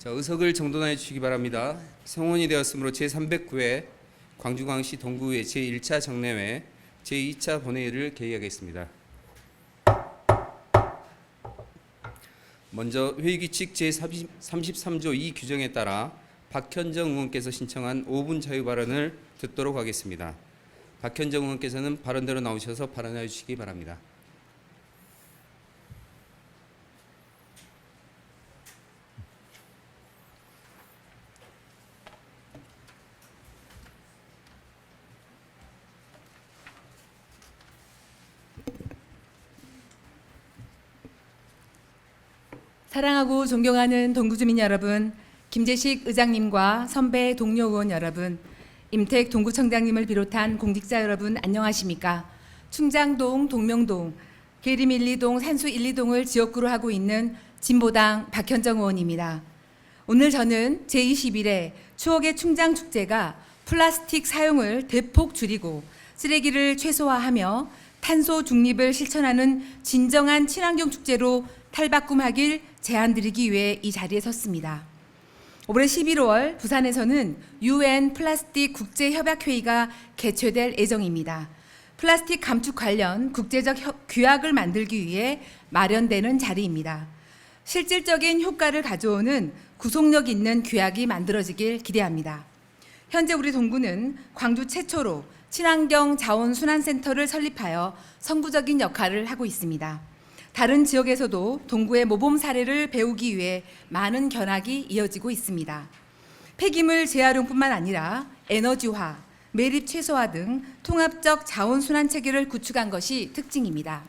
자, 의석을 정돈하여 주시기 바랍니다. 성원이 되었으므로 제309회 광주광시 동구의 제1차 정례회 제2차 본회의를 개의하겠습니다. 먼저 회의규칙 제33조 2 규정에 따라 박현정 의원께서 신청한 5분 자유 발언을 듣도록 하겠습니다. 박현정 의원께서는 발언대로 나오셔서 발언해 주시기 바랍니다. 사랑하고 존경하는 동구주민 여러분, 김재식 의장님과 선배 동료 의원 여러분, 임택 동구청장님을 비롯한 공직자 여러분 안녕하십니까? 충장동, 동명동, 계림 1, 2동, 산수 1, 2동을 지역구로 하고 있는 진보당 박현정 의원입니다. 오늘 저는 제21회 추억의 충장축제가 플라스틱 사용을 대폭 줄이고 쓰레기를 최소화하며 탄소 중립을 실천하는 진정한 친환경 축제로 탈바꿈하길 제안드리기 위해 이 자리에 섰습니다. 올해 11월 부산에서는 UN 플라스틱 국제협약회의가 개최될 예정입니다. 플라스틱 감축 관련 국제적 규약을 만들기 위해 마련되는 자리입니다. 실질적인 효과를 가져오는 구속력 있는 규약이 만들어지길 기대합니다. 현재 우리 동구는 광주 최초로 친환경 자원순환센터를 설립하여 선구적인 역할을 하고 있습니다. 다른 지역에서도 동구의 모범 사례를 배우기 위해 많은 견학이 이어지고 있습니다. 폐기물 재활용뿐만 아니라 에너지화, 매립 최소화 등 통합적 자원순환 체계를 구축한 것이 특징입니다.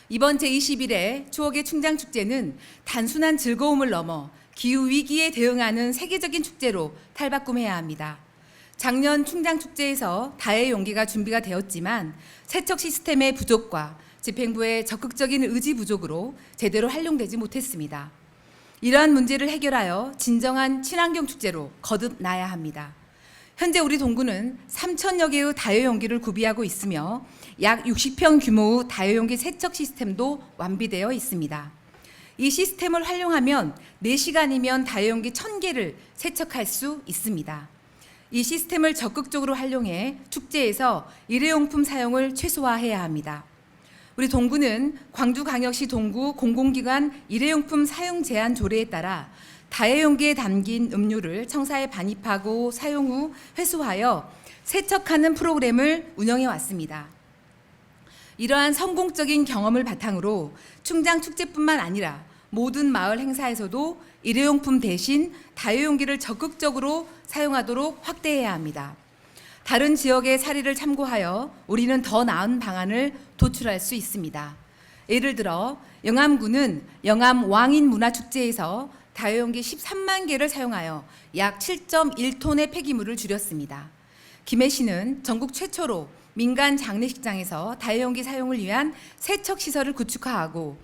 이번 제21회 추억의 충장축제는 단순한 즐거움을 넘어 기후위기에 대응하는 세계적인 축제로 탈바꿈해야 합니다. 작년 충장축제에서 다의 용기가 준비가 되었지만 세척 시스템의 부족과 집행부의 적극적인 의지 부족으로 제대로 활용되지 못했습니다. 이러한 문제를 해결하여 진정한 친환경 축제로 거듭나야 합니다. 현재 우리 동구는 3,000여 개의 다용기를 구비하고 있으며 약 60평 규모의 다용기 세척 시스템도 완비되어 있습니다. 이 시스템을 활용하면 4시간이면 다용기 1,000개를 세척할 수 있습니다. 이 시스템을 적극적으로 활용해 축제에서 일회용품 사용을 최소화해야 합니다. 우리 동구는 광주광역시 동구 공공기관 일회용품 사용 제한 조례에 따라 다회용기에 담긴 음료를 청사에 반입하고 사용 후 회수하여 세척하는 프로그램을 운영해 왔습니다. 이러한 성공적인 경험을 바탕으로 충장축제뿐만 아니라 모든 마을 행사에서도 일회용품 대신 다회용기를 적극적으로 사용하도록 확대해야 합니다. 다른 지역의 사례를 참고하여 우리는 더 나은 방안을 도출할 수 있습니다. 예를 들어 영암구는 영암 왕인문화축제에서 다회용기 13만 개를 사용하여 약 7.1톤의 폐기물을 줄였습니다. 김해시는 전국 최초로 민간 장례식장에서 다회용기 사용을 위한 세척시설을 구축하고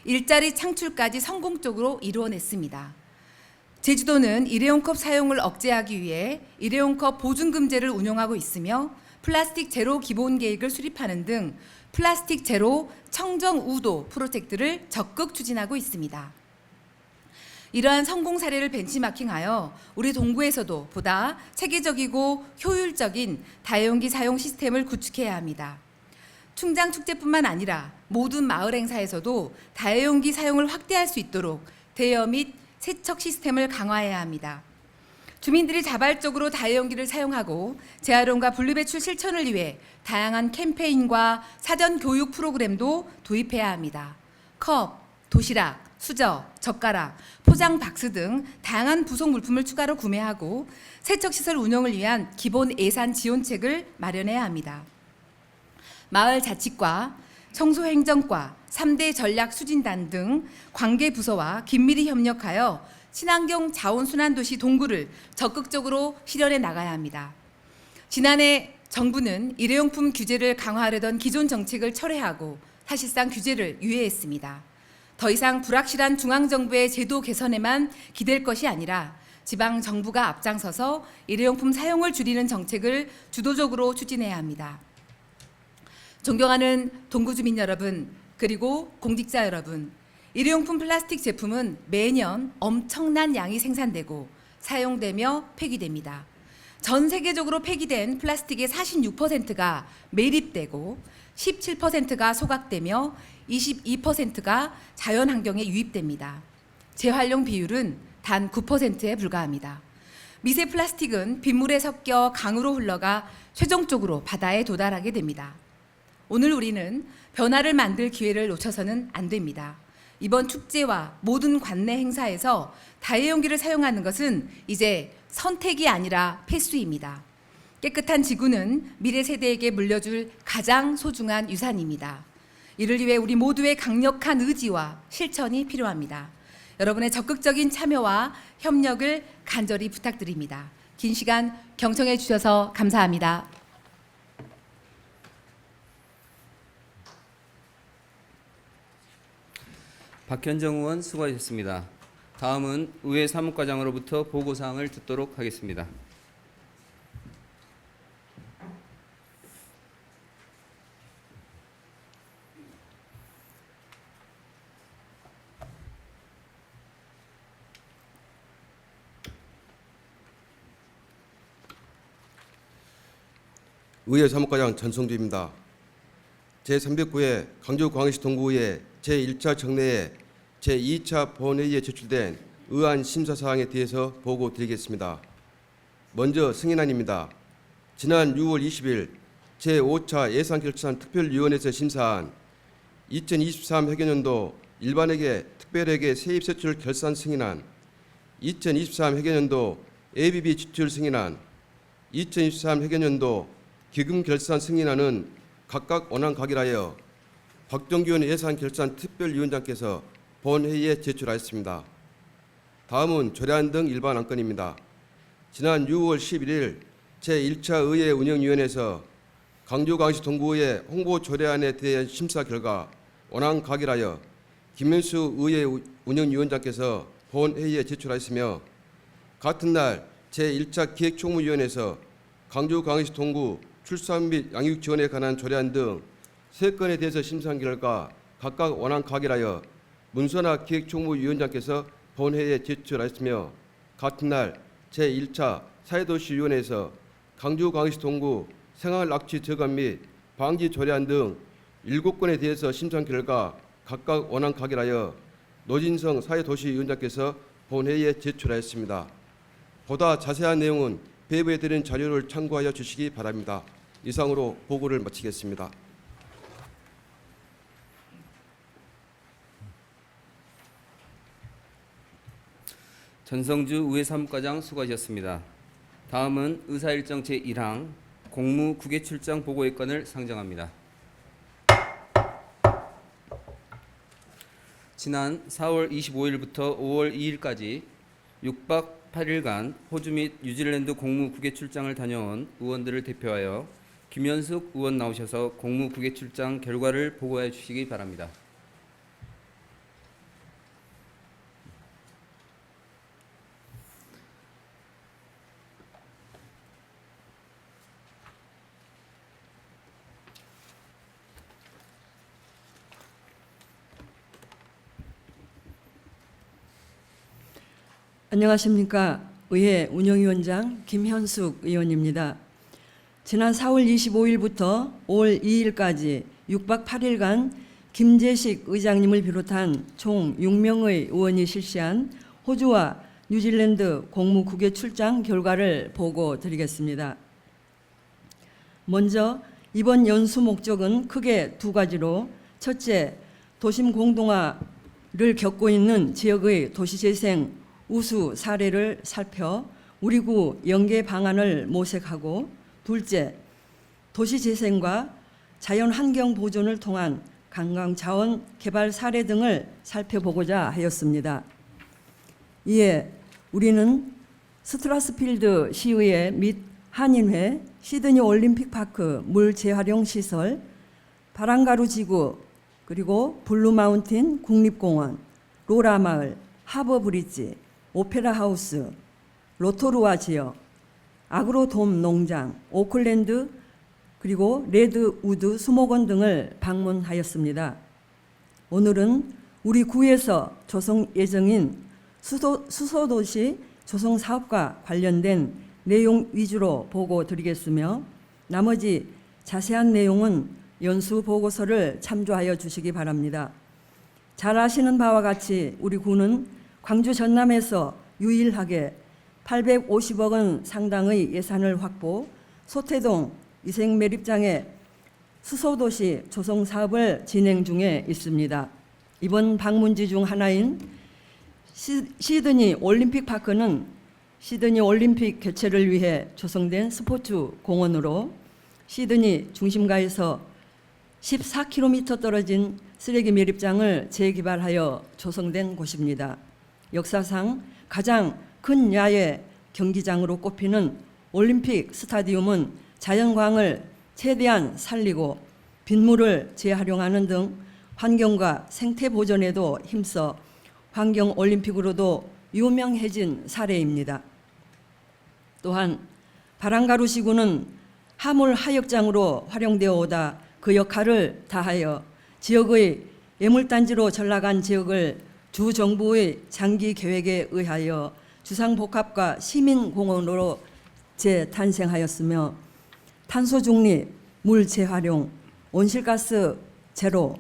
일자리 창출까지 성공적으로 이루어냈습니다. 제주도는 일회용컵 사용을 억제하기 위해 일회용컵 보증금제를 운영하고 있으며 플라스틱 제로 기본 계획을 수립하는 등 플라스틱 제로 청정우도 프로젝트를 적극 추진하고 있습니다. 이러한 성공 사례를 벤치마킹하여 우리 동구에서도 보다 체계적이고 효율적인 다용기 사용 시스템을 구축해야 합니다. 충장축제뿐만 아니라 모든 마을 행사에서도 다용기 사용을 확대할 수 있도록 대여 및 세척 시스템을 강화해야 합니다. 주민들이 자발적으로 다용기를 사용하고 재활용과 분리배출 실천을 위해 다양한 캠페인과 사전 교육 프로그램도 도입해야 합니다. 컵, 도시락, 수저, 젓가락, 포장 박스 등 다양한 부속 물품을 추가로 구매하고 세척시설 운영을 위한 기본 예산 지원책을 마련해야 합니다. 마을 자치과, 청소행정과, 3대 전략 추진단 등 관계 부서와 긴밀히 협력하여 친환경 자원순환도시 동구를 적극적으로 실현해 나가야 합니다. 지난해 정부는 일회용품 규제를 강화하려던 기존 정책을 철회하고 사실상 규제를 유예했습니다. 더 이상 불확실한 중앙정부의 제도 개선에만 기댈 것이 아니라 지방 정부가 앞장서서 일회용품 사용을 줄이는 정책을 주도적으로 추진해야 합니다. 존경하는 동구주민 여러분, 그리고 공직자 여러분, 일회용품 플라스틱 제품은 매년 엄청난 양이 생산되고 사용되며 폐기됩니다. 전 세계적으로 폐기된 플라스틱의 46%가 매립되고 17%가 소각되며 22%가 자연환경에 유입됩니다. 재활용 비율은 단 9%에 불과합니다. 미세 플라스틱은 빗물에 섞여 강으로 흘러가 최종적으로 바다에 도달하게 됩니다. 오늘 우리는 변화를 만들 기회를 놓쳐서는 안 됩니다. 이번 축제와 모든 관내 행사에서 다회용기를 사용하는 것은 이제 선택이 아니라 필수입니다. 깨끗한 지구는 미래 세대에게 물려줄 가장 소중한 유산입니다. 이를 위해 우리 모두의 강력한 의지와 실천이 필요합니다. 여러분의 적극적인 참여와 협력을 간절히 부탁드립니다. 긴 시간 경청해 주셔서 감사합니다. 박현정 의원 수고하셨습니다. 다음은 의회 사무과장으로부터 보고사항을 듣도록 하겠습니다. 의회 사무과장 전성주입니다. 제309회 광주광역시 동구의회 제1차 정례에 제2차 본회의에 제출된 의안 심사사항에 대해서 보고드리겠습니다. 먼저 승인안입니다. 지난 6월 20일 제5차 예산결산 특별위원회에서 심사한 2023 회계년도 일반회계 특별회계 세입세출 결산 승인안, 2023 회계년도 ABB 지출 승인안, 2023 회계년도 기금 결산 승인안은 각각 원안각일하여 박정규 예산결산 특별위원장께서 본회의에 제출하였습니다. 다음은 조례안 등 일반 안건입니다. 지난 6월 11일 제1차 의회 운영위원회에서 광주광역시 동구의회 홍보 조례안에 대한 심사 결과 원안각일하여 김현수 의회 운영위원장께서 본회의에 제출하였으며, 같은 날 제1차 기획총무위원회에서 광주광역시 동구 출산 및 양육 지원에 관한 조례안 등 3건에 대해서 심사한 결과 각각 원안각일하여 문선아 기획총무위원장께서 본회의에 제출하였으며, 같은 날 제1차 사회도시위원회에서 광주광역시 동구 생활락취 저감 및 방지 조례안 등 7건에 대해서 심사한 결과 각각 원안각일하여 노진성 사회도시위원장께서 본회의에 제출하였습니다. 보다 자세한 내용은 배부해드린 자료를 참고하여 주시기 바랍니다. 이상으로 보고를 마치겠습니다. 전성주 의회 사무과장 수고하셨습니다. 다음은 의사일정 제1항 공무 국외출장 보고의 건을 상정합니다. 지난 4월 25일부터 5월 2일까지 6박 8일간 호주 및 뉴질랜드 공무 국외출장을 다녀온 의원들을 대표하여 김현숙 의원 나오셔서 공무 국외출장 결과를 보고해 주시기 바랍니다. 안녕하십니까. 의회 운영위원장 김현숙 의원입니다. 지난 4월 25일부터 5월 2일까지 6박 8일간 김재식 의장님을 비롯한 총 6명의 의원이 실시한 호주와 뉴질랜드 공무 국외 출장 결과를 보고 드리겠습니다. 먼저 이번 연수 목적은 크게 두 가지로, 첫째, 도심 공동화를 겪고 있는 지역의 도시재생 우수 사례를 살펴 우리 구 연계 방안을 모색하고, 둘째, 도시재생과 자연환경 보존을 통한 관광자원 개발 사례 등을 살펴보고자 하였습니다. 이에 우리는 스트라스필드 시의회 및 한인회, 시드니 올림픽파크 물 재활용 시설, 바랑가루 지구, 그리고 블루마운틴 국립공원, 로라마을, 하버브리지, 오페라 하우스, 로토루아 지역, 아그로돔 농장, 오클랜드, 그리고 레드우드 수목원 등을 방문하였습니다. 오늘은 우리 구에서 조성 예정인 수소도시 조성 사업과 관련된 내용 위주로 보고 드리겠으며 나머지 자세한 내용은 연수 보고서를 참조하여 주시기 바랍니다. 잘 아시는 바와 같이 우리 구는 광주 전남에서 유일하게 850억 원 상당의 예산을 확보, 소태동 위생매립장의 수소도시 조성 사업을 진행 중에 있습니다. 이번 방문지 중 하나인 시드니 올림픽 파크는 시드니 올림픽 개최를 위해 조성된 스포츠 공원으로 시드니 중심가에서 14km 떨어진 쓰레기 매립장을 재개발하여 조성된 곳입니다. 역사상 가장 큰 야외 경기장으로 꼽히는 올림픽 스타디움은 자연광을 최대한 살리고 빗물을 재활용하는 등 환경과 생태 보존에도 힘써 환경 올림픽으로도 유명해진 사례입니다. 또한 바랑가루시구는 하물 하역장으로 활용되어 오다 그 역할을 다하여 지역의 예물단지로 전락한 지역을 주 정부의 장기 계획에 의하여 주상복합과 시민공원으로 재탄생하였으며 탄소 중립, 물 재활용, 온실가스 제로,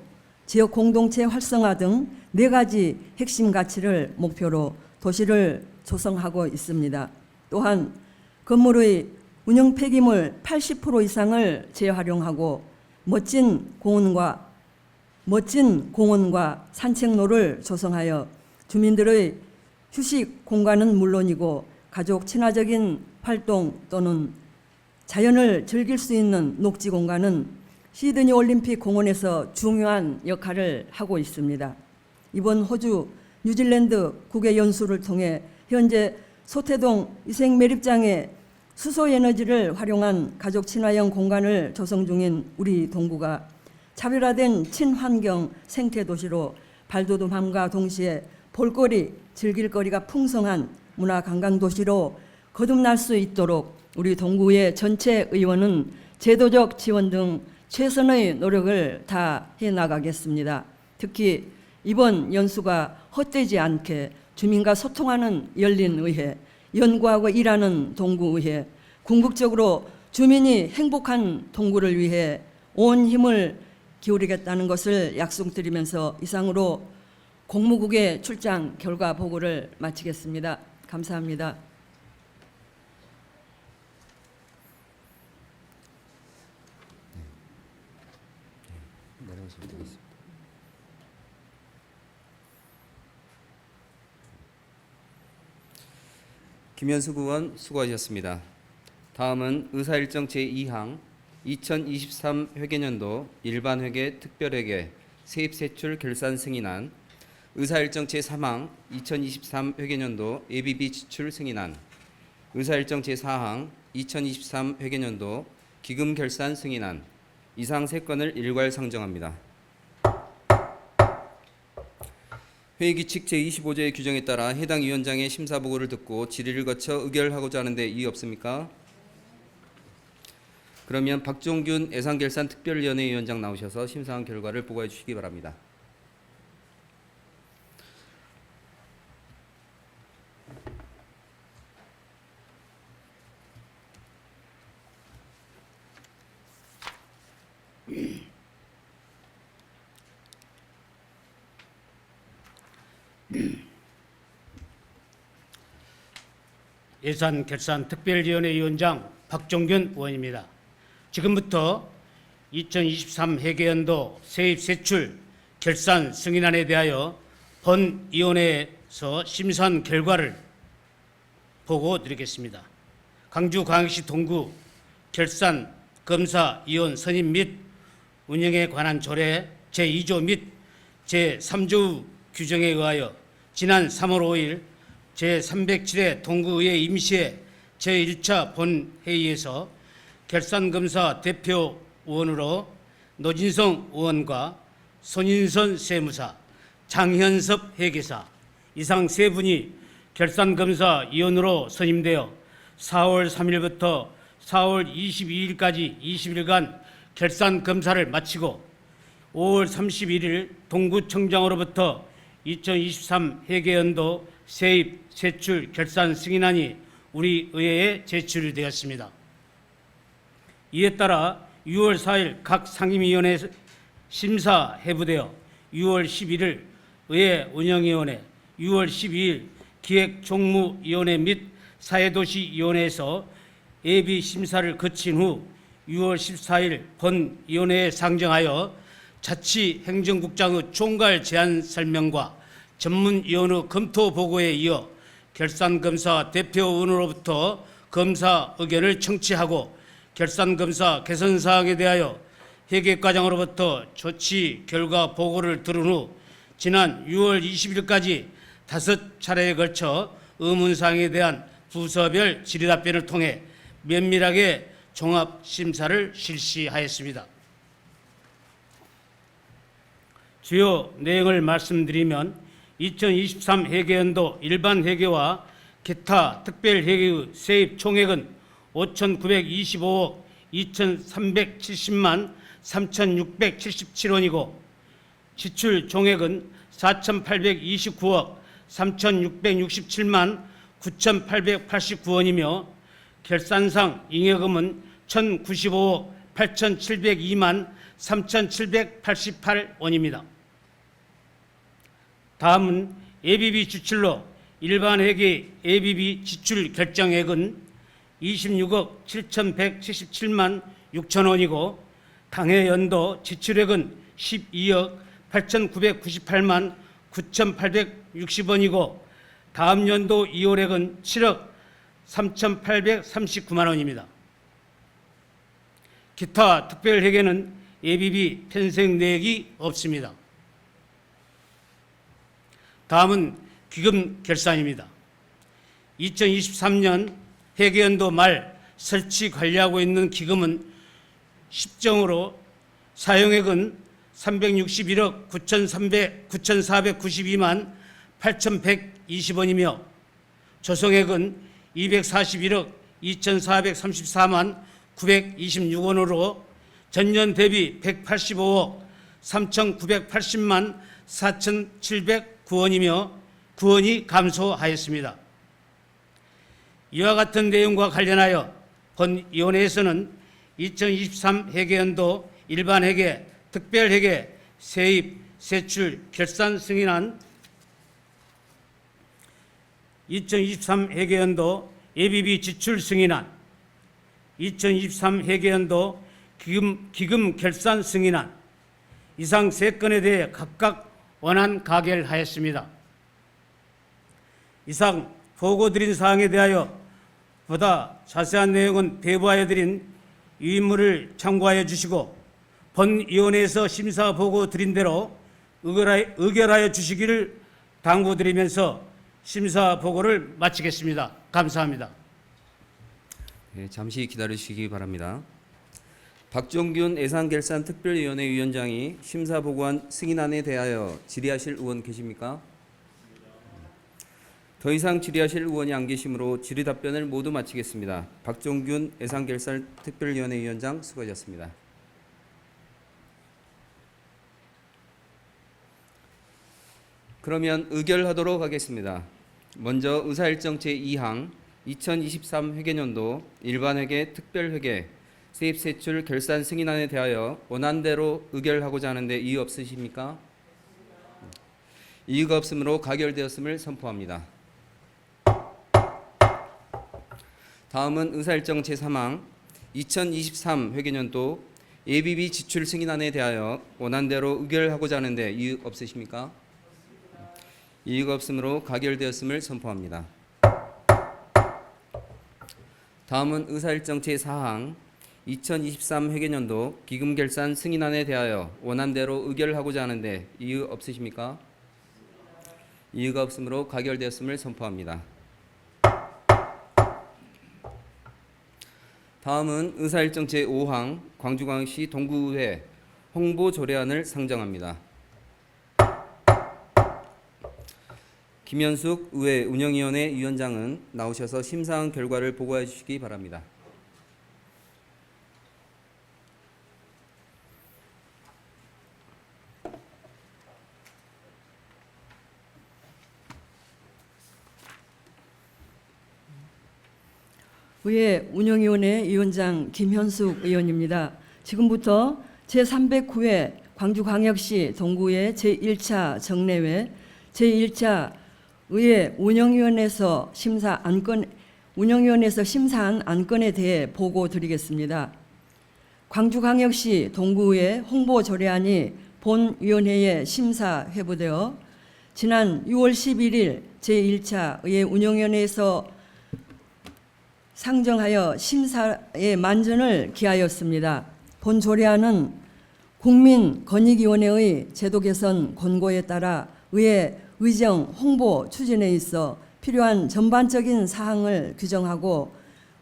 지역 공동체 활성화 등 4가지 핵심 가치를 목표로 도시를 조성하고 있습니다. 또한 건물의 운영 폐기물 80% 이상을 재활용하고 멋진 공원과 산책로를 조성하여 주민들의 휴식 공간은 물론이고 가족 친화적인 활동 또는 자연을 즐길 수 있는 녹지 공간은 시드니 올림픽 공원에서 중요한 역할을 하고 있습니다. 이번 호주, 뉴질랜드 국외 연수를 통해 현재 소태동 위생매립장에 수소에너지를 활용한 가족 친화형 공간을 조성 중인 우리 동구가 차별화된 친환경 생태도시로 발돋움함과 동시에 볼거리, 즐길거리가 풍성한 문화관광도시로 거듭날 수 있도록 우리 동구의 전체 의원은 제도적 지원 등 최선의 노력을 다해 나가겠습니다. 특히 이번 연수가 헛되지 않게 주민과 소통하는 열린 의회, 연구하고 일하는 동구의회, 궁극적으로 주민이 행복한 동구를 위해 온 힘을 기울이겠다는 것을 약속드리면서 이상으로 공무국의 출장 결과 보고를 마치겠습니다. 감사합니다. 김현수 의원 수고하셨습니다. 다음은 의사일정 제2항 2023 회계년도 일반회계 특별회계 세입세출 결산 승인안, 의사일정 제3항 2023 회계년도 예비비 지출 승인안, 의사일정 제4항 2023 회계년도 기금 결산 승인안, 이상 3건을 일괄 상정합니다. 회의규칙 제25조의 규정에 따라 해당 위원장의 심사보고를 듣고 질의를 거쳐 의결하고자 하는데 이의 없습니까? 그러면 박종균 예산결산특별위원회 위원장 나오셔서 심사한 결과를 보고해 주시기 바랍니다. 예산결산특별위원회 위원장 박종균 의원입니다. 지금부터 2023 회계연도 세입세출 결산 승인안에 대하여 본 위원회에서 심사한 결과를 보고드리겠습니다. 광주광역시 동구 결산검사위원 선임 및 운영에 관한 조례 제2조 및 제3조 규정에 의하여 지난 3월 5일 제307회 동구의회 임시회 제1차 본회의에서 결산검사 대표 의원으로 노진성 의원과 손인선 세무사, 장현섭 회계사 이상 3분이 결산검사 위원으로 선임되어 4월 3일부터 4월 22일까지 20일간 결산검사를 마치고 5월 31일 동구청장으로부터 2023 회계연도 세입, 세출, 결산 승인안이 우리 의회에 제출이 되었습니다. 이에 따라 6월 4일 각 상임위원회 심사 해부되어 6월 11일 의회 운영위원회, 6월 12일 기획종무위원회 및 사회도시위원회에서 예비 심사를 거친 후 6월 14일 본위원회에 상정하여 자치행정국장의 총괄 제안 설명과 전문위원회 검토 보고에 이어 결산검사 대표원으로부터 검사 의견을 청취하고 결산검사 개선사항에 대하여 회계과장으로부터 조치 결과 보고를 들은 후 지난 6월 20일까지 5차례에 걸쳐 의문사항에 대한 부서별 질의답변을 통해 면밀하게 종합심사를 실시하였습니다. 주요 내용을 말씀드리면 2023 회계연도 일반 회계와 기타 특별 회계의 세입 총액은 5,925억 2,370만 3,677원이고 지출 총액은 4,829억 3,667만 9,889원이며 결산상 잉여금은 1,095억 8,702만 3,788원입니다. 다음은 예비비 지출로 일반 회계 예비비 지출 결정액은 26억 7,177만 6천원이고 당해 연도 지출액은 12억 8,998만 9,860원이고 다음 연도 2월액은 7억 3,839만 원입니다. 기타 특별회계는 예비비 편성 내역이 없습니다. 다음은 기금 결산입니다. 2023년 회계연도 말 설치 관리하고 있는 기금은 10정으로 사용액은 361억 9,492만 8,120원이며 조성액은 241억 2,434만 926원으로 전년 대비 185억 3,980만 4,709원이며 9원이 감소하였습니다. 이와 같은 내용과 관련하여 본위원회에서는 2023 회계연도 일반 회계, 특별 회계, 세입, 세출, 결산 승인안 2023 회계연도 예비비 지출 승인안 2023 회계연도 기금 결산 승인안 이상 3건에 대해 각각 원안 가결하였습니다. 이상 보고드린 사항에 대하여 보다 자세한 내용은 배부하여 드린 위인물을 참고하여 주시고 본위원회에서 심사 보고 드린 대로 의결하여 주시기를 당부드리면서 심사 보고를 마치겠습니다. 감사합니다. 네, 잠시 기다리시기 바랍니다. 박종균 예산결산특별위원회 위원장이 심사 보고한 승인안에 대하여 질의하실 의원 계십니까? 더 이상 질의하실 의원이 안 계시므로 질의 답변을 모두 마치겠습니다. 박종균 예산결산특별위원회 위원장 수고하셨습니다. 그러면 의결하도록 하겠습니다. 먼저 의사일정 제2항 2023 회계연도 일반회계, 특별회계, 세입세출 결산 승인안에 대하여 원안대로 의결하고자 하는데 이의 없으십니까? 이의가 없으므로 가결되었음을 선포합니다. 다음은 의사일정 제3항 2023 회계연도 예비비 지출 승인안에 대하여 원안대로 의결하고자 하는데 이의 없으십니까? 이의가 없으므로 가결되었음을 선포합니다. 다음은 의사일정 제4항 2023 회계연도 기금결산 승인안에 대하여 원안대로 의결하고자 하는데 이의 없으십니까? 이의가 없으므로 가결되었음을 선포합니다. 다음은 의사일정 제5항 광주광역시 동구의회 홍보조례안을 상정합니다. 김현숙 의회 운영위원회 위원장은 나오셔서 심사한 결과를 보고해 주시기 바랍니다. 의회 운영위원회 위원장 김현숙 의원입니다. 지금부터 제309회 광주광역시 동구의 제1차 정례회 제1차 의회 운영위원회에서 심사한 안건에 대해 보고 드리겠습니다. 광주광역시 동구의 홍보조례안이 본위원회에 심사 회부되어 지난 6월 11일 제1차 의회 운영위원회에서 상정하여 심사의 만전을 기하였습니다. 본 조례안은 국민권익위원회의 제도 개선 권고에 따라 의회 의정 홍보 추진에 있어 필요한 전반적인 사항을 규정하고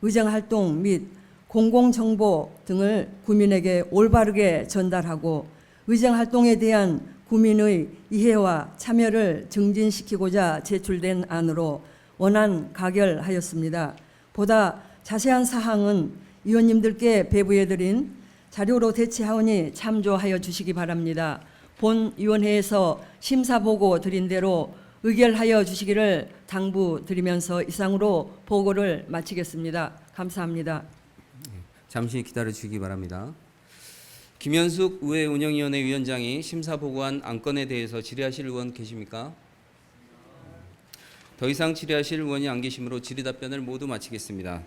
의정활동 및 공공정보 등을 국민에게 올바르게 전달하고 의정활동에 대한 국민의 이해와 참여를 증진시키고자 제출된 안으로 원안 가결하였습니다. 보다 자세한 사항은 위원님들께 배부해드린 자료로 대체하오니 참조하여 주시기 바랍니다. 본 위원회에서 심사보고 드린 대로 의결하여 주시기를 당부드리면서 이상으로 보고를 마치겠습니다. 감사합니다. 잠시 기다려 주시기 바랍니다. 김현숙 의회 운영위원회 위원장이 심사보고한 안건에 대해서 질의하실 의원 계십니까? 더 이상 질의하실 의원이 안 계시므로 질의답변을 모두 마치겠습니다.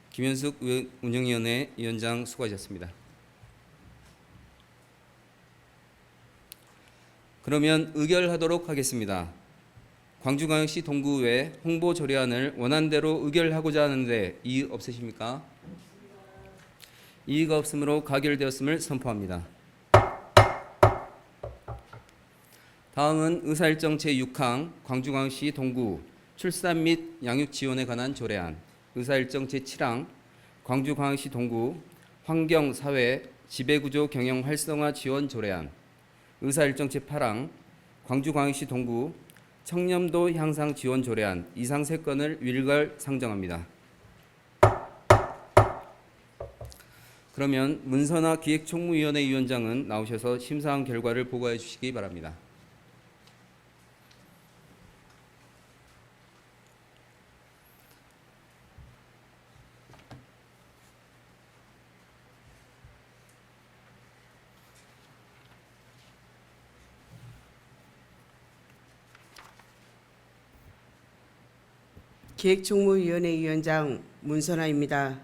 김현숙 의회 운영위원회 위원장 수고하셨습니다. 그러면 의결하도록 하겠습니다. 광주광역시 동구의회 홍보조례안을 원안대로 의결하고자 하는데 이의 없으십니까? 이의가 없으므로 가결되었음을 선포합니다. 다음은 의사일정 제6항 광주광역시 동구 출산 및 양육 지원에 관한 조례안, 의사일정 제7항 광주광역시 동구 환경, 사회, 지배구조 경영 활성화 지원 조례안, 의사일정 제8항 광주광역시 동구 청렴도 향상 지원 조례안 이상 3건을 일괄 상정합니다. 그러면 문선화 기획총무위원회 위원장은 나오셔서 심사한 결과를 보고해 주시기 바랍니다. 기획총무위원회 위원장 문선화입니다.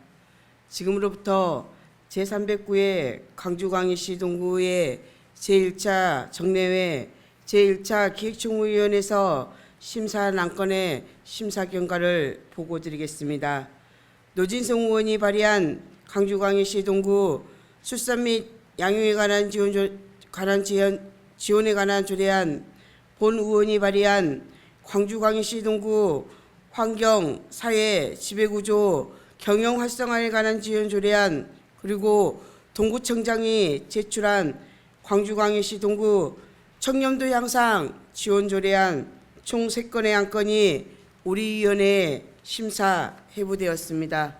지금으로부터 제309회 광주광역시 동구의 제1차 정례회 제1차 기획총무위원회에서 심사한 안건의 심사 결과를 보고드리겠습니다. 노진성 의원이 발의한 광주광역시 동구 출산 및 양육에 관한 지원에 관한 조례안, 본 의원이 발의한 광주광역시 동구 환경, 사회, 지배구조, 경영 활성화에 관한 지원 조례안, 그리고 동구청장이 제출한 광주광역시 동구 청렴도 향상 지원 조례안 총 3건의 안건이 우리 위원회에 심사 회부되었습니다.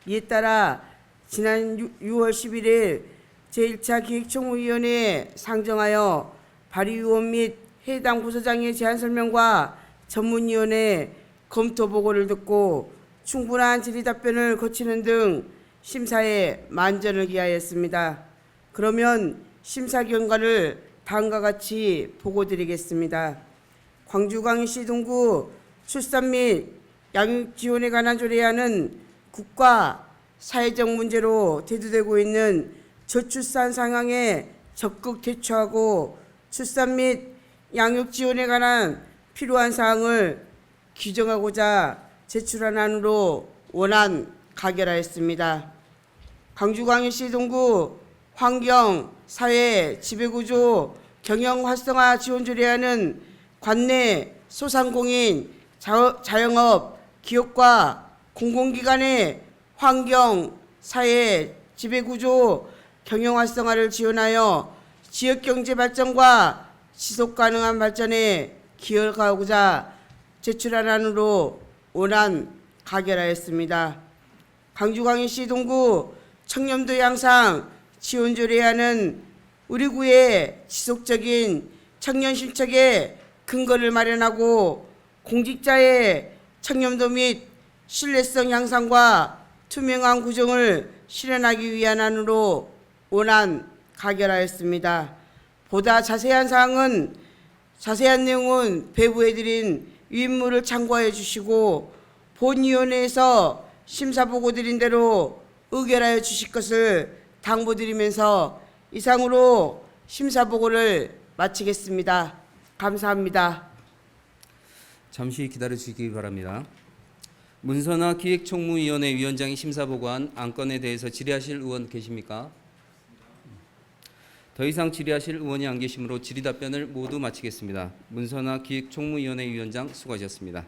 이에 따라 지난 6월 11일 제1차 기획총무위원회에 상정하여 발의위원 및 해당 부서장의 제안 설명과 전문위원회 검토 보고를 듣고 충분한 질의 답변을 거치는 등 심사에 만전을 기하였습니다. 그러면 심사 결과를 다음과 같이 보고드리겠습니다. 광주광역시 동구 출산 및 양육 지원에 관한 조례안은 국가 사회적 문제로 대두되고 있는 저출산 상황에 적극 대처하고 출산 및 양육 지원에 관한 필요한 사항을 규정하고자 제출한 안으로 원안 가결하였습니다. 광주광역시 동구 환경, 사회, 지배구조, 경영 활성화 지원 조례안은 관내 소상공인, 자영업, 기업과 공공기관의 환경, 사회, 지배구조, 경영 활성화를 지원하여 지역경제 발전과 지속가능한 발전에 기여하고자 제출한 안으로 원안 가결하였습니다. 광주광역시 동구 청렴도 향상 지원 조례안은 우리 구의 지속적인 청년 실적에 근거를 마련하고 공직자의 청렴도 및 신뢰성 향상과 투명한 구정을 실현하기 위한 안으로 원안 가결하였습니다. 보다 자세한 내용은 배부해드린 위임물을 참고해 주시고 본위원회에서 심사보고 드린 대로 의결하여 주실 것을 당부드리면서 이상으로 심사보고를 마치겠습니다. 감사합니다. 잠시 기다려 주시기 바랍니다. 문서나 기획총무위원회 위원장이 심사보고한 안건에 대해서 질의하실 의원 계십니까? 더 이상 질의하실 의원이 안 계시므로 질의 답변을 모두 마치겠습니다. 문서나 기획총무위원회 위원장 수고하셨습니다.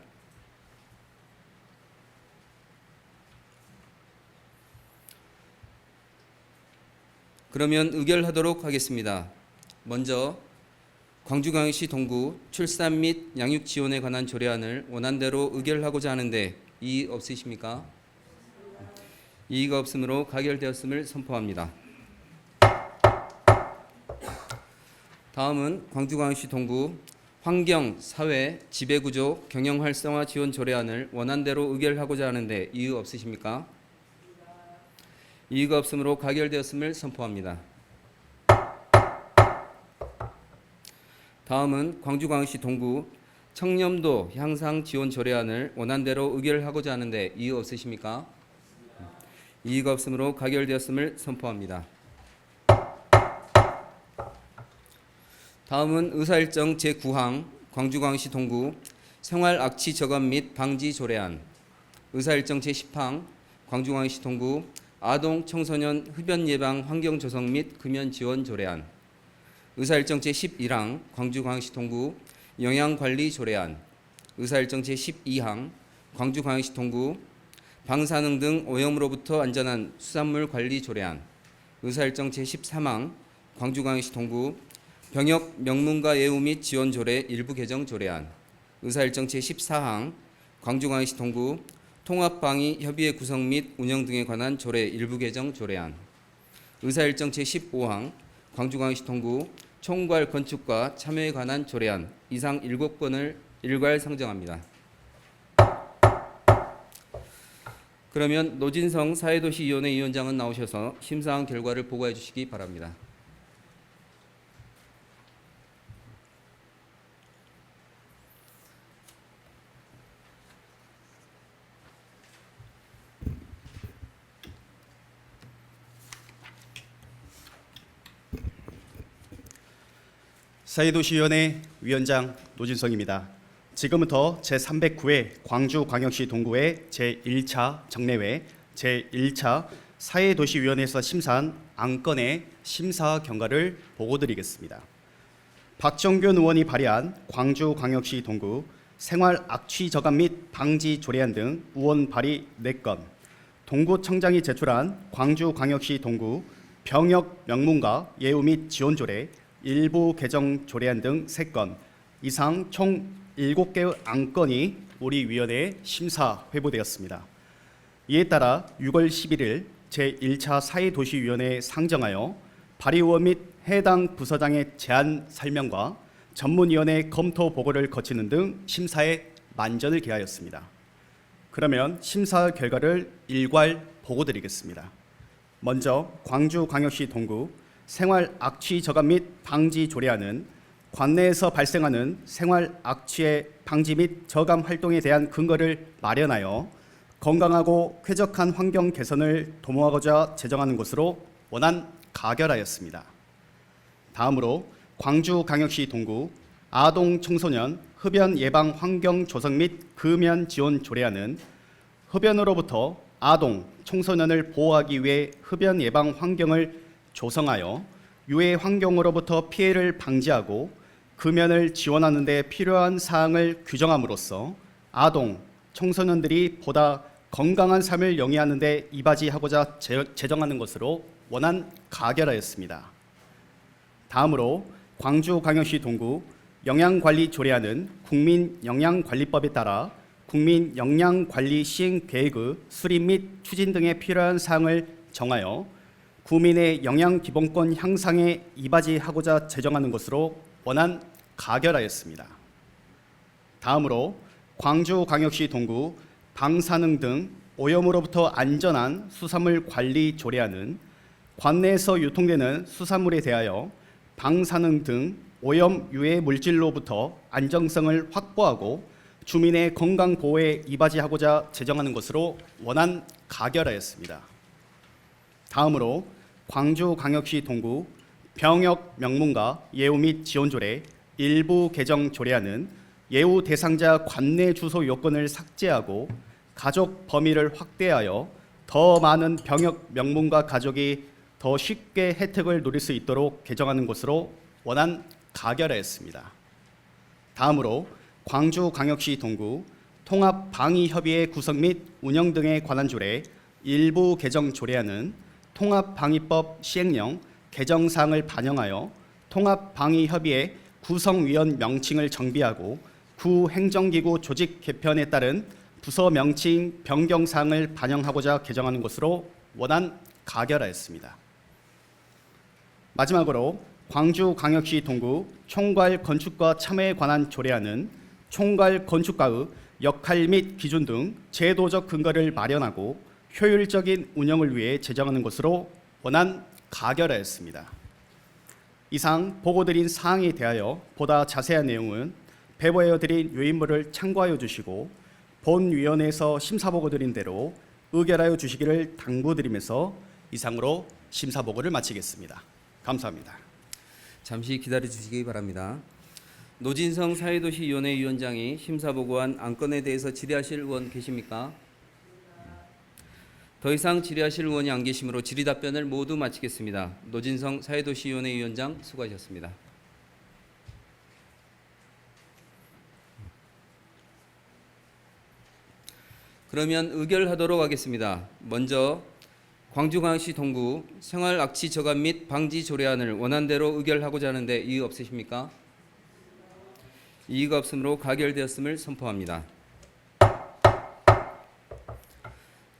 그러면 의결하도록 하겠습니다. 먼저 광주광역시 동구 출산 및 양육 지원에 관한 조례안을 원안대로 의결하고자 하는데 이의 없으십니까? 이의가 없으므로 가결되었음을 선포합니다. 다음은 광주광역시 동구 환경, 사회, 지배구조, 경영활성화 지원 조례안을 원안대로 의결하고자 하는데 이의 없으십니까? 이의가 없으므로 가결되었음을 선포합니다. 다음은 광주광역시 동구 청렴도 향상 지원 조례안을 원안대로 의결하고자 하는데 이의 없으십니까? 이의가 없으므로 가결되었음을 선포합니다. 다음은 의사일정 제9항 광주광역시 동구 생활악취 저감 및 방지 조례안, 의사일정 제10항 광주광역시 동구 아동 청소년 흡연 예방 환경 조성 및 금연 지원 조례안, 의사일정 제11항 광주광역시 동구 영양관리 조례안, 의사일정 제12항 광주광역시 동구 방사능 등 오염으로부터 안전한 수산물 관리 조례안, 의사일정 제13항 광주광역시 동구 병역 명문가 예우 및 지원 조례 일부 개정 조례안, 의사일정 제14항 광주광역시 동구 통합방위 협의회 구성 및 운영 등에 관한 조례 일부 개정 조례안, 의사일정 제15항 광주광역시 동구 총괄 건축과 참여에 관한 조례안 이상 7건을 일괄 상정합니다. 그러면 노진성 사회도시위원회 위원장은 나오셔서 심사한 결과를 보고해 주시기 바랍니다. 사회도시위원회 위원장 노진성입니다. 지금부터 제309회 광주광역시 동구의 제1차 정례회 제1차 사회도시위원회에서 심사한 안건의 심사 경과를 보고드리겠습니다. 박정균 의원이 발의한 광주광역시 동구 생활악취 저감 및 방지 조례안 등 의원 발의 4건, 동구청장이 제출한 광주광역시 동구 병역 명문가 예우 및 지원 조례 일부 개정 조례안 등 3건, 이상 총 7개의 안건이 우리 위원회에 심사 회부되었습니다. 이에 따라 6월 11일 제1차 사회도시위원회에 상정하여 발의의원 및 해당 부서장의 제안 설명과 전문위원회 검토 보고를 거치는 등 심사에 만전을 기하였습니다. 그러면 심사 결과를 일괄 보고드리겠습니다. 먼저 광주광역시 동구 생활악취 저감 및 방지 조례안은 관내에서 발생하는 생활악취의 방지 및 저감 활동에 대한 근거를 마련하여 건강하고 쾌적한 환경 개선을 도모하고자 제정하는 것으로 원안 가결하였습니다. 다음으로 광주광역시 동구 아동 청소년 흡연 예방 환경 조성 및 금연 지원 조례안은 흡연으로부터 아동 청소년을 보호하기 위해 흡연 예방 환경을 조성하여 유해 환경으로부터 피해를 방지하고 금연을 지원하는 데 필요한 사항을 규정함으로써 아동, 청소년들이 보다 건강한 삶을 영위하는 데 이바지하고자 제정하는 것으로 원안 가결하였습니다. 다음으로 광주광역시 동구 영양관리 조례안은 국민영양관리법에 따라 국민영양관리 시행계획의 수립 및 추진 등에 필요한 사항을 정하여 국민의 영양기본권 향상에 이바지하고자 제정하는 것으로 원안 가결하였습니다. 다음으로 광주광역시 동구 방사능 등 오염으로부터 안전한 수산물 관리 조례안은 관내에서 유통되는 수산물에 대하여 방사능 등 오염 유해 물질로부터 안정성을 확보하고 주민의 건강 보호에 이바지하고자 제정하는 것으로 원안 가결하였습니다. 다음으로 광주광역시 동구 병역 명문과 예우 및 지원 조례 일부 개정 조례안은 예우 대상자 관내 주소 요건을 삭제하고 가족 범위를 확대하여 더 많은 병역 명문과 가족이 더 쉽게 혜택을 누릴 수 있도록 개정하는 것으로 원안 가결하였습니다. 다음으로 광주광역시 동구 통합방위협의회 구성 및 운영 등에 관한 조례 일부 개정 조례안은 통합방위법 시행령 개정사항을 반영하여 통합방위협의회 구성위원 명칭을 정비하고 구행정기구 조직 개편에 따른 부서 명칭 변경 사항을 반영하고자 개정하는 것으로 원안 가결하였습니다. 마지막으로 광주광역시 동구 총괄 건축가 참여에 관한 조례안은 총괄 건축가의 역할 및 기준 등 제도적 근거를 마련하고 효율적인 운영을 위해 제정하는 것으로 원안 가결하였습니다. 이상 보고드린 사항에 대하여 보다 자세한 내용은 배부하여드린 요인물을 참고하여 주시고 본위원회에서 심사보고드린 대로 의결하여 주시기를 당부드리면서 이상으로 심사보고를 마치겠습니다. 감사합니다. 잠시 기다려 주시기 바랍니다. 노진성 사회도시위원회 위원장이 심사보고한 안건에 대해서 질의하실 의원 계십니까? 더 이상 질의하실 의원이 안 계시므로 질의 답변을 모두 마치겠습니다. 노진성 사회도시위원회 위원장 수고하셨습니다. 그러면 의결하도록 하겠습니다. 먼저 광주광역시 동구 생활악취 저감 및 방지 조례안을 원안대로 의결하고자 하는데 이의 없으십니까? 이의가 없으므로 가결되었음을 선포합니다.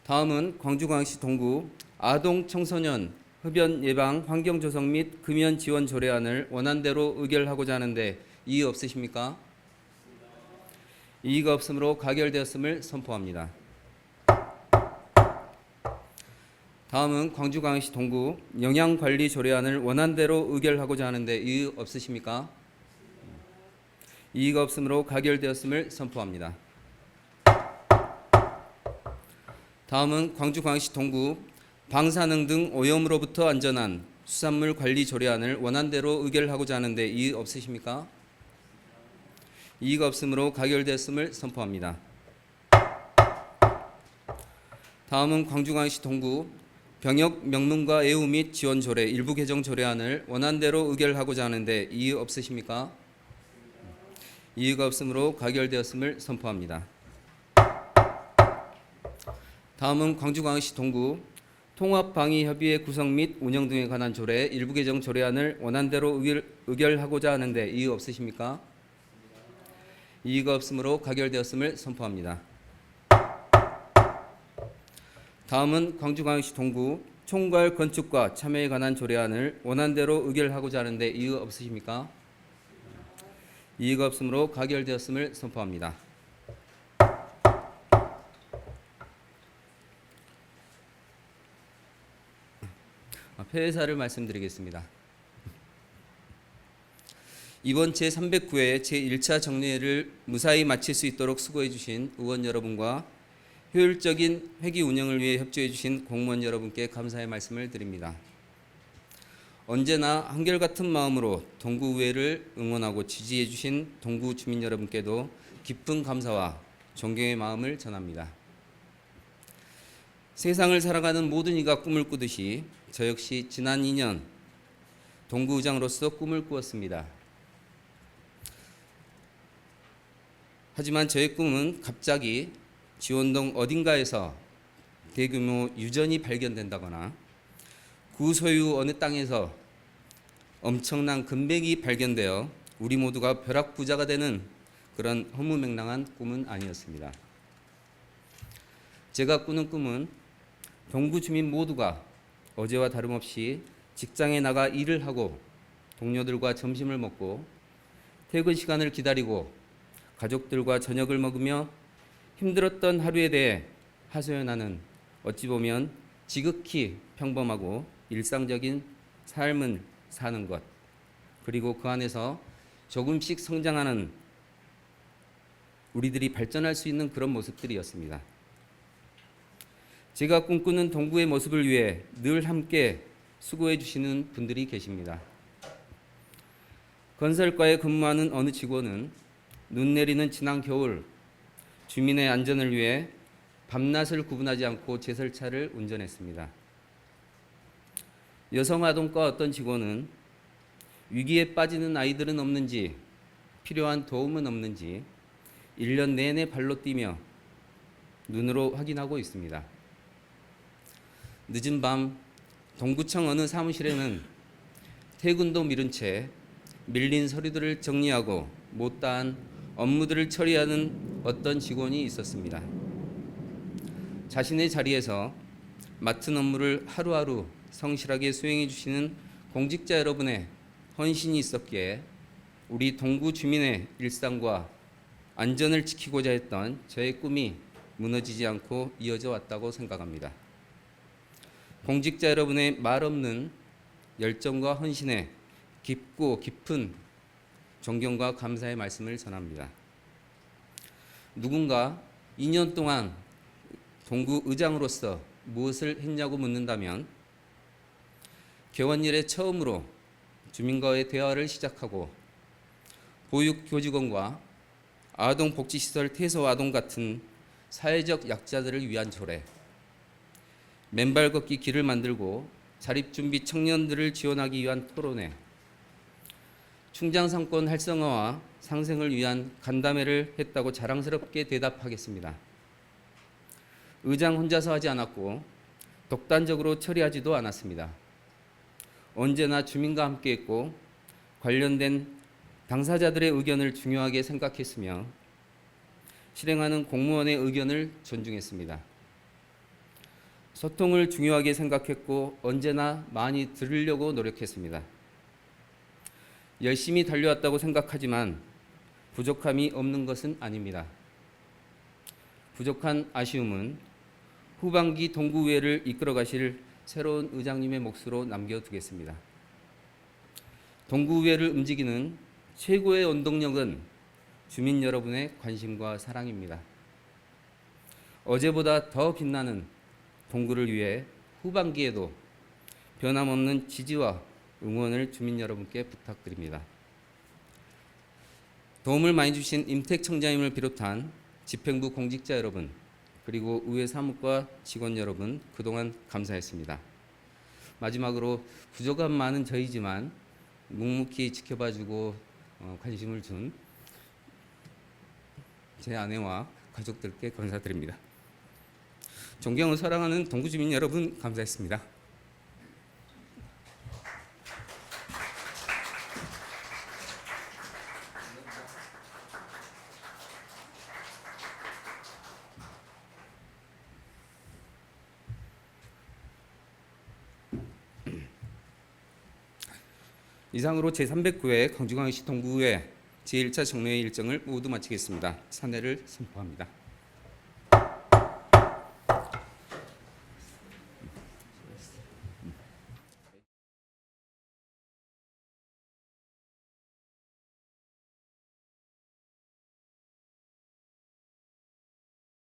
다음은 광주광역시 동구 아동 청소년 흡연 예방 환경 조성 및 금연 지원 조례안을 원안대로 의결하고자 하는데 이의 없으십니까? 이의가 없으므로 가결되었음을 선포합니다. 다음은 광주광역시 동구 영양관리 조례안을 원안대로 의결하고자 하는데 이의 없으십니까? 이의가 없으므로 가결되었음을 선포합니다. 다음은 광주광역시 동구 방사능 등 오염으로부터 안전한 수산물 관리 조례안을 원안대로 의결하고자 하는데 이의 없으십니까? 이의가 없으므로 가결되었음을 선포합니다. 다음은 광주광역시 동구 병역 명문과 예우 및 지원 조례 일부 개정 조례안을 원안대로 의결하고자 하는데 이의 없으십니까? 이의가 없으므로 가결되었음을 선포합니다. 다음은 광주광역시 동구 통합방위협의회 구성 및 운영 등에 관한 조례 일부 개정 조례안을 원안대로 의결하고자 하는데 이의 없으십니까? 이의가 없으므로 가결되었음을 선포합니다. 다음은 광주광역시 동구 총괄 건축과 참여에 관한 조례안을 원안대로 의결하고자 하는데 이의 없으십니까? 이의가 없으므로 가결되었음을 선포합니다. 폐회사를 말씀드리겠습니다. 이번 제309회 제1차 정례회를 무사히 마칠 수 있도록 수고해 주신 의원 여러분과 효율적인 회기 운영을 위해 협조해 주신 공무원 여러분께 감사의 말씀을 드립니다. 언제나 한결같은 마음으로 동구의회를 응원하고 지지해 주신 동구 주민 여러분께도 깊은 감사와 존경의 마음을 전합니다. 세상을 살아가는 모든 이가 꿈을 꾸듯이 저 역시 지난 2년 동구의장으로서 꿈을 꾸었습니다. 하지만 저의 꿈은 갑자기 지원동 어딘가에서 대규모 유전이 발견된다거나 구 소유 어느 땅에서 엄청난 금백이 발견되어 우리 모두가 벼락부자가 되는 그런 허무맹랑한 꿈은 아니었습니다. 제가 꾸는 꿈은 동구 주민 모두가 어제와 다름없이 직장에 나가 일을 하고 동료들과 점심을 먹고 퇴근 시간을 기다리고 가족들과 저녁을 먹으며 힘들었던 하루에 대해 하소연하는 어찌 보면 지극히 평범하고 일상적인 삶을 사는 것, 그리고 그 안에서 조금씩 성장하는 우리들이 발전할 수 있는 그런 모습들이었습니다. 제가 꿈꾸는 동구의 모습을 위해 늘 함께 수고해 주시는 분들이 계십니다. 건설과에 근무하는 어느 직원은 눈 내리는 지난 겨울 주민의 안전을 위해 밤낮을 구분하지 않고 제설차를 운전했습니다. 여성아동과 어떤 직원은 위기에 빠지는 아이들은 없는지, 필요한 도움은 없는지 1년 내내 발로 뛰며 눈으로 확인하고 있습니다. 늦은 밤 동구청 어느 사무실에는 퇴근도 미룬 채 밀린 서류들을 정리하고 못다한 업무들을 처리하는 어떤 직원이 있었습니다. 자신의 자리에서 맡은 업무를 하루하루 성실하게 수행해 주시는 공직자 여러분의 헌신이 있었기에 우리 동구 주민의 일상과 안전을 지키고자 했던 저의 꿈이 무너지지 않고 이어져 왔다고 생각합니다. 공직자 여러분의 말없는 열정과 헌신에 깊고 깊은 존경과 감사의 말씀을 전합니다. 누군가 2년 동안 동구 의장으로서 무엇을 했냐고 묻는다면 개원 이래 처음으로 주민과의 대화를 시작하고 보육교직원과 아동복지시설 퇴소아동 같은 사회적 약자들을 위한 조례, 맨발 걷기 길을 만들고 자립준비 청년들을 지원하기 위한 토론회, 충장상권 활성화와 상생을 위한 간담회를 했다고 자랑스럽게 대답하겠습니다. 의장 혼자서 하지 않았고 독단적으로 처리하지도 않았습니다. 언제나 주민과 함께했고 관련된 당사자들의 의견을 중요하게 생각했으며 실행하는 공무원의 의견을 존중했습니다. 소통을 중요하게 생각했고 언제나 많이 들으려고 노력했습니다. 열심히 달려왔다고 생각하지만 부족함이 없는 것은 아닙니다. 부족한 아쉬움은 후반기 동구의회를 이끌어 가실 새로운 의장님의 몫으로 남겨두겠습니다. 동구의회를 움직이는 최고의 원동력은 주민 여러분의 관심과 사랑입니다. 어제보다 더 빛나는 동구를 위해 후반기에도 변함없는 지지와 응원을 주민 여러분께 부탁드립니다. 도움을 많이 주신 임택 청장님을 비롯한 집행부 공직자 여러분, 그리고 의회 사무과 직원 여러분, 그동안 감사했습니다. 마지막으로 부족한 많은 저희지만 묵묵히 지켜봐주고 관심을 준 제 아내와 가족들께 감사드립니다. 존경을 사랑하는 동구 주민 여러분, 감사했습니다. 이상으로 제309회 광주광역시 동구의 제1차 정례회 일정을 모두 마치겠습니다. 사내를 선포합니다.